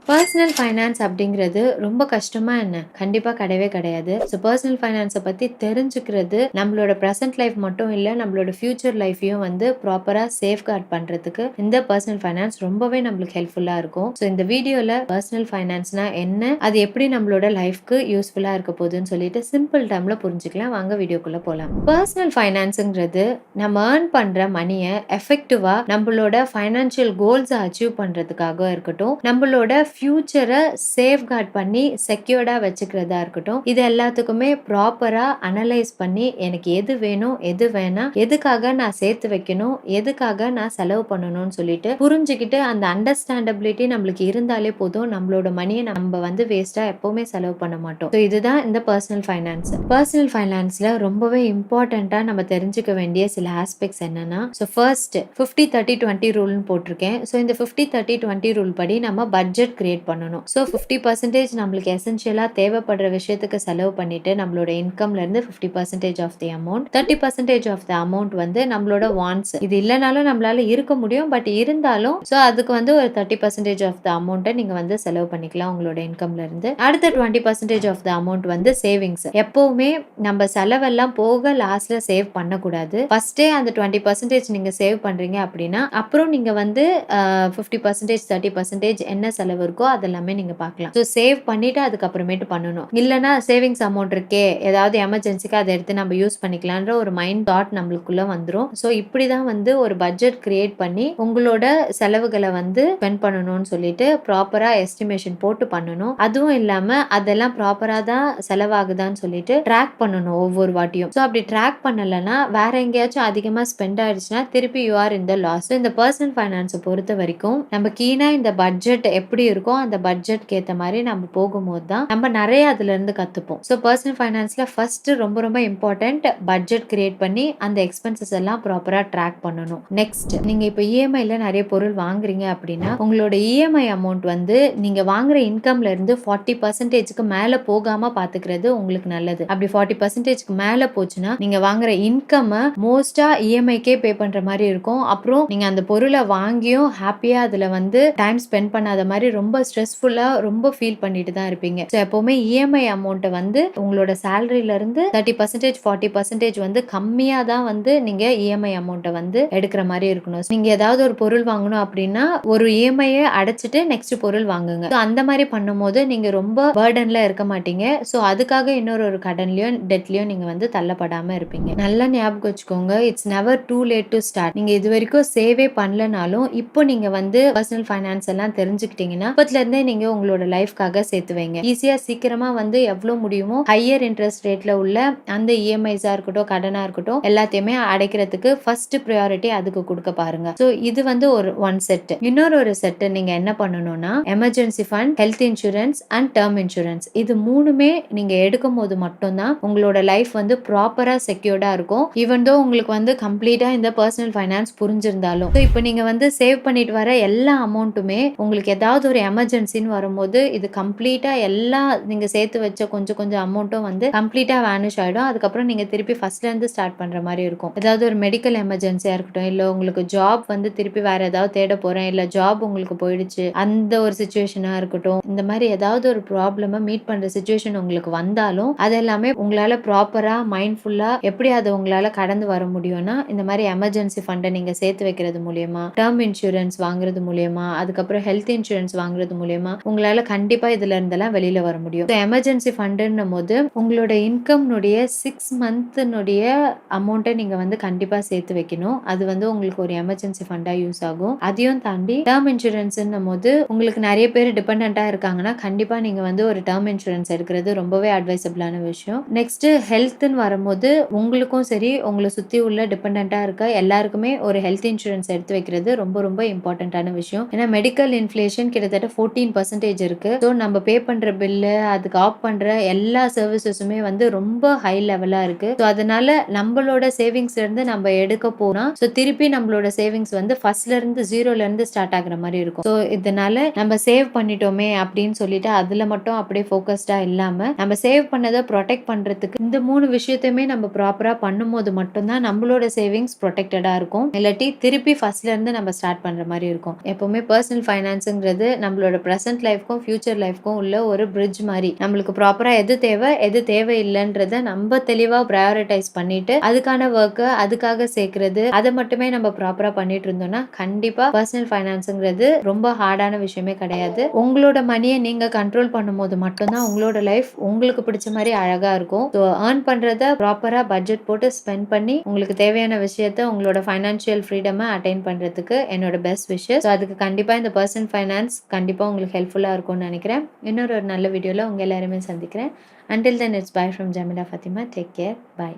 Personal finance அப்படிங்கிறது ரொம்ப கஷ்டமா என்ன? கண்டிப்பா கிடையவே கிடையாது. ஸோ பர்சனல் ஃபைனான்ஸ பத்தி தெரிஞ்சுக்கிறது நம்மளோட பிரசன்ட் லைஃப் மட்டும் இல்ல, நம்மளோட ஃபியூச்சர் லைஃப்பையும் வந்து ப்ராப்பரா சேஃப்கார்ட் பண்றதுக்கு இந்த பர்சனல் ஃபைனான்ஸ் ரொம்பவே நம்மளுக்கு ஹெல்ப்ஃபுல்லா இருக்கும். ஸோ இந்த வீடியோல பர்சனல் ஃபைனான்ஸ்னா என்ன? அது எப்படி நம்மளோட லைஃப்க்கு யூஸ்ஃபுல்லா இருக்க போகுதுன்னு சொல்லிட்டு சிம்பிள் டெர்ம்ல புரிஞ்சுக்கலாம். வாங்க வீடியோக்குள்ள போலாம். பர்சனல் ஃபைனான்ஸ்ங்கிறது நம்ம ஏர்ன் பண்ற மணிய எஃபெக்டிவா நம்மளோட ஃபைனான்சியல் கோல்ஸ அச்சீவ் பண்றதுக்காக இருக்கட்டும், நம்மளோட ஃபியூச்சரை சேஃப்கார்ட் பண்ணி செக்யூர்டா வச்சுக்கிறதா இருக்கட்டும், இது எல்லாத்துக்குமே ப்ராப்பரா அனலைஸ் பண்ணி எனக்கு எது வேணும், எது வேணாம், எதுக்காக நான் சேர்த்து வைக்கணும், எதுக்காக நான் செலவு பண்ணணும்னு சொல்லிட்டு புரிஞ்சுக்கிட்டு அந்த அண்டர்ஸ்டாண்டபிலிட்டி நம்மளுக்கு இருந்தாலே போதும். நம்மளோட மணியை நம்ம வந்து வேஸ்டா எப்பவுமே செலவு பண்ண மாட்டோம். ஸோ இதுதான் இந்த பர்சனல் ஃபைனான்ஸ். பர்சனல் ஃபைனான்ஸ்ல ரொம்பவே இம்பார்ட்டண்டா நம்ம தெரிஞ்சுக்க வேண்டிய சில ஆஸ்பெக்ட்ஸ் என்னன்னா, ஸோ ஃபர்ஸ்ட் 50-30-20 ரூல்னு போட்டிருக்கேன். ஸோ இந்த 50-30-20 ரூல் படி நம்ம பட்ஜெட் கிரியேட் பண்ணணும். ஸோ 50% நம்மளுக்கு எசென்ஷியலா தேவைப்படுற விஷயத்துக்கு செலவு பண்ணிட்டு நம்மளோட இன்கம்ல இருந்து 50% of the amount, 30% of the amount வந்து நம்மளோட வான்ட்ஸ். இது இல்லைனாலும் நம்மளால இருக்க முடியும், பட் இருந்தாலும் ஸோ அதுக்கு வந்து ஒரு 30% ஆஃப் த அமௌண்ட்டை நீங்க வந்து செலவு பண்ணிக்கலாம் உங்களோட இன்கம்ல இருந்து. அடுத்த 20% ஆஃப் த அமௌண்ட் வந்து சேவிங்ஸ். எப்பவுமே நம்ம செலவெல்லாம் போக லாஸ்ட்ல சேவ் பண்ணக்கூடாது. ஃபர்ஸ்டே அந்த 20% நீங்க சேவ் பண்றீங்க அப்படின்னா அப்புறம் நீங்க வந்து 50% 30% என்ன செலவு இருக்கோ அதெல்லாமே நீங்க பார்க்கலாம். ஸோ சேவ் பண்ணிட்டு அதுக்கப்புறமேட்டு பண்ணணும். இல்லைன்னா சேவிங்ஸ் அமௌண்ட் இருக்கே, ஏதாவது எமர்ஜென்சிக்கு அதை எடுத்து நம்ம யூஸ் பண்ணிக்கலான்ற ஒரு மைண்ட் தாட் நம்மளுக்குள்ள வந்துடும். ஸோ இப்படிதான் வந்து ஒரு பட்ஜெட் கிரியேட் பண்ணி உங்களோட செலவுகளை வந்து ஸ்பெண்ட் பண்ணணும்னு சொல்லிட்டு ப்ராப்பரா எஸ்டிமேஷன் போட்டு பண்ணணும். அதுவும் இல்லாம அதெல்லாம் ப்ராப்பரா தான் செலவாகுதான்னு சொல்லிட்டு ட்ராக் பண்ணணும் ஒவ்வொரு வாட்டியும். ஸோ அப்படி ட்ராக் பண்ணலைன்னா வேற எங்கேயாச்சும் அதிகமா ஸ்பெண்ட் ஆயிடுச்சுன்னா திருப்பி யூ ஆர் இந்த லாஸ். இந்த பர்சனல் ஃபைனான்ஸை பொறுத்த வரைக்கும் நம்ம கீனா இந்த பட்ஜெட் எப்படி இருக்கோ அந்த பட்ஜெட்க்கு ஏத்த மாதிரி நம்ம போகும்போது தான் நம்ம நிறைய அதுல இருந்து கத்துப்போம். ஸோ பர்சனல் ஃபைனான்ஸ்ல ஃபர்ஸ்ட் ரொம்ப ரொம்ப இம்பார்ட்டன்ட் பட்ஜெட் கிரியேட் பண்ணி அந்த எக்ஸ்பென்சஸ் எல்லாம் ப்ராப்பரா ட்ராக் பண்ணணும். நெக்ஸ்ட், நீங்க இப்போ இஎம்ஐல நிறைய பொருள் வாங்குறீங்க அப்படின்னா உங்களோட இஎம்ஐ அமௌண்ட் வந்து நீங்க வாங்குற இன்கம்ல இருந்து 40%க்கு மேல போகாம பாத்துக்கிறது உங்களுக்கு நல்லது. அப்படி 40%க்கு மேல போச்சுன்னா நீங்க வாங்குற இன்கம் மோஸ்டா இஎம்ஐக்கே பே பண்ற மாதிரி இருக்கும். அப்புறம் நீங்க அந்த பொருளை வாங்கியும் ஹாப்பியா அதுல வந்து டைம் ஸ்பெண்ட் பண்ணாத மாதிரி ரொம்ப ஸ்ட்ரெஸ்ஃபுல்லா ரொம்ப ஃபீல் பண்ணிட்டு தான் இருப்பீங்க. ஸோ எப்பவுமே இஎம்ஐ அமௌண்ட்டை வந்து உங்களோட சேலரியில இருந்து 30% 40% வந்து கம்மியா தான் வந்து நீங்க இஎம்ஐ அமௌண்ட்டை வந்து எடுக்கிற மாதிரி இருக்கணும். நீங்க ஏதாவது ஒரு பொருள் வாங்கணும் அப்படின்னா ஒரு இஎம்ஐயை அடைச்சிட்டு நெக்ஸ்ட் பொருள் வாங்குங்க. ஸோ அந்த மாதிரி பண்ணும்போது நீங்க ரொம்ப பர்டன்ல இருக்க மாட்டீங்க. ஸோ அதுக்காக இன்னொரு ஒரு கடன்லயோ டெட்லயோ நீங்க வந்து தள்ளப்படாம இருப்பீங்க. நல்லா ஞாபகம் வச்சுக்கோங்க, it's never too late to start. நீங்க இது வரைக்கும் சேவே பண்ணலனாலும் இப்போ நீங்க வந்து பர்சனல் ஃபைனான்ஸ் எல்லாம் தெரிஞ்சுக்கிட்டீங்கன்னா இப்பத்துல இருந்தே நீங்க உங்களோட லைஃப்காக சேர்த்து வைங்க. ஈஸியா சீக்கிரமா வந்து எவ்வளவு முடியுமோ ஹையர் இன்ட்ரெஸ்ட் ரேட்ல உள்ள அந்த இஎம்ஐஸா இருக்கட்டும், கடனா இருக்கட்டும், எல்லாத்தையுமே அடைக்கிறதுக்கு ஃபர்ஸ்ட் ப்ரையாரிட்டி அதுக்கு கொடுக்க பாருங்க. ஸோ இது வந்து ஒன் செட். இன்னொரு ஒரு செட் நீங்க என்ன பண்ணணும்னா emergency fund, health insurance and term insurance, இது மூணுமே நீங்க எடுக்கும் போது மட்டும்தான் உங்களோட லைஃப் வந்து ப்ராப்பரா செக்யூர்டா இருக்கும். ஈவன் தோ உங்களுக்கு வந்து கம்ப்ளீட்டா இந்த பர்சனல் ஃபைனான்ஸ் புரிஞ்சிருந்தாலும். இப்போ நீங்க வந்து சேவ் பண்ணிட்டு வர எல்லா அமௌண்ட்டுமே உங்களுக்கு ஏதாவது ஒரு எமர்ஜென்சின்னு வரும்போது இது கம்ப்ளீட்டா எல்லா நீங்க சேர்த்து வச்ச கொஞ்சம் கொஞ்சம் அமௌண்ட்டும் வந்து கம்ப்ளீட்டா வேனிஷ் ஆயிடும். அதுக்கப்புறம் நீங்க திருப்பி ஃபர்ஸ்ட்ல இருந்து ஸ்டார்ட் பண்ற மாதிரி இருக்கும். ஏதாவது ஒரு மெடிக்கல் எமர்ஜென்சியா இருக்கட்டும், இல்ல உங்களுக்கு ஜாப் வந்து திருப்பி வேற ஏதாவது தேட போறேன், இல்ல ஜாப் உங்களுக்கு போயிடுச்சு, அந்த ஒரு சிச்சுவேஷனா இருக்கட்டும், இந்த மாதிரி ஏதாவது ஒரு ப்ராப்ளம மீட் பண்ற சிச்சுவேஷன் உங்களுக்கு வந்தாலும் அது எல்லாமே உங்களால ப்ராப்பரா மைண்ட்ஃபுல்லா எப்படி அதை உங்களால கடந்து வர முடியும்னா இந்த மாதிரி எமர்ஜென்சி ஃபண்டை நீங்க சேர்த்து வைக்கிறது மூலியமா, டேர்ம் இன்சூரன்ஸ் வாங்குறது மூலியமா, அதுக்கப்புறம் ஹெல்த் இன்சூரன்ஸ் வாங்குறது மூலியமா உங்களால கண்டிப்பா இதுல இருந்தெல்லாம் வெளியில வர முடியும். எமர்ஜென்சி ஃபண்டுன்னும் போது உங்களோட இன்கம்னுடைய 6 மந்த்னுடைய அமௌண்ட்டை நீங்க வந்து கண்டிப்பா சேர்த்து வைக்கணும். அது வந்து உங்களுக்கு ஒரு எமர்ஜென்சி ஃபண்டா யூஸ் ஆகும். அதையும் தாண்டி டேர்ம் இன்சூரன்ஸ்ன்னும் போது உங்களுக்கு நிறைய பேர் டிபெண்டா இருக்காங்கன்னா கண்டிப்பா நீங்க வந்து ஒரு டேர்ம் இன்சூரன்ஸ் எடுக்கிறது ரொம்பவே அட்வைசபிளான விஷயம். நெக்ஸ்ட் ஹெல்த்னு வரும்போது உங்களுக்கும் சரி உங்களை சுத்தி உள்ள டிபெண்டா இருக்க எல்லாருக்குமே ஒரு ஹெல்த் இன்சூரன்ஸ் எடுத்து வைக்கிறது ரொம்ப ரொம்ப இம்பார்ட்டன்டான விஷயம். ஏன்னா மெடிக்கல் இன்ஃப்ளேஷன் கிட்டத்தட்ட 14% இருக்கு. ஸோ நம்ம பே பண்ற பில்லு, அதுக்கு ஆப் பண்ற எல்லா சர்வீசஸுமே வந்து ரொம்ப ஹை லெவலா இருக்கு. ஸோ அதனால நம்மளோட சேவிங்ஸ்ல இருந்து நம்ம எடுக்க போனா ஸோ திருப்பி நம்மளோட சேவிங்ஸ் வந்து ஃபர்ஸ்ட்ல இருந்து ஜீரோல இருந்து ஸ்டார்ட் ஆகுற மாதிரி இருக்கும். ஸோ இதனால நம்ம சேவ் பண்ணிட்டோமே அப்படின்னு சொல்லிட்டு அதுல மட்டும் அப்படியே ஃபோக்கஸ்டா இல்லாம நம்ம சேவ் பண்ணதை ப்ரொடெக்ட் பண்றதுக்கு இந்த 3 விஷயத்தையுமே நம்ம ப்ராப்பரா பண்ணும்போது மட்டும்தான் நம்மளோட சேவிங்ஸ் ப்ரொடெக்டடா இருக்கும். இல்லாட்டி திருப்பி ஃபர்ஸ்ட்ல இருந்து நம்ம ஸ்டார்ட் பண்ற மாதிரி இருக்கும். எப்பவுமே பர்சனல் ஃபைனான்ஸ்ங்கிறது நம்ம நம்மளோட பிரசன்ட் லைஃப்க்கும், ஃபியூச்சர் லைஃப்க்கும் உள்ள ஒரு பிரிட்ஜ் மாரி. நம்மளுக்கு ப்ராப்பரா எது தேவை, எது தேவையில்லன்றத நம்ம தெளிவா பிரையாரிடைஸ் பண்ணிட்டு, அதுக்கான வொர்க்க அதுக்காக சேர்க்கிறது, அத மட்டுமே நம்ம ப்ராப்பரா பண்ணிட்டு இருந்தோம்னா, கண்டிப்பா பர்சனல் ஃபைனான்ஸ்ங்கிறது ரொம்ப ஹார்டான விஷயமே கிடையாது. உங்களோட மனிய நீங்க கண்ட்ரோல் பண்ணும்போது மட்டும் தான் உங்களோட லைஃப் உங்களுக்கு பிடிச்ச மாரி அழகா இருக்கும். ஸோ ஏர்ன் பண்றத ப்ராப்பரா பட்ஜெட் போட்டு ஸ்பெண்ட் பண்ணி, உங்களுக்கு தேவையான விஷயத்த உங்களோட ஃபைனான்ஷியல் ஃப்ரீடம அட்டைன் பண்றதுக்கு என்னோட பெஸ்ட் விஷஸ். ஸோ அதுக்கு கண்டிப்பா இந்த பர்சனல் ஃபைனான்ஸ் கண்டிப்பா உங்களுக்கு ஹெல்ப்ஃபுல்லா இருக்கும்னு நினைக்கிறேன். இன்னொரு ஒரு நல்ல வீடியோல உங்க எல்லாரையுமே சந்திக்கிறேன். Until then, it's bye from Jamila Fatima. Take care. Bye.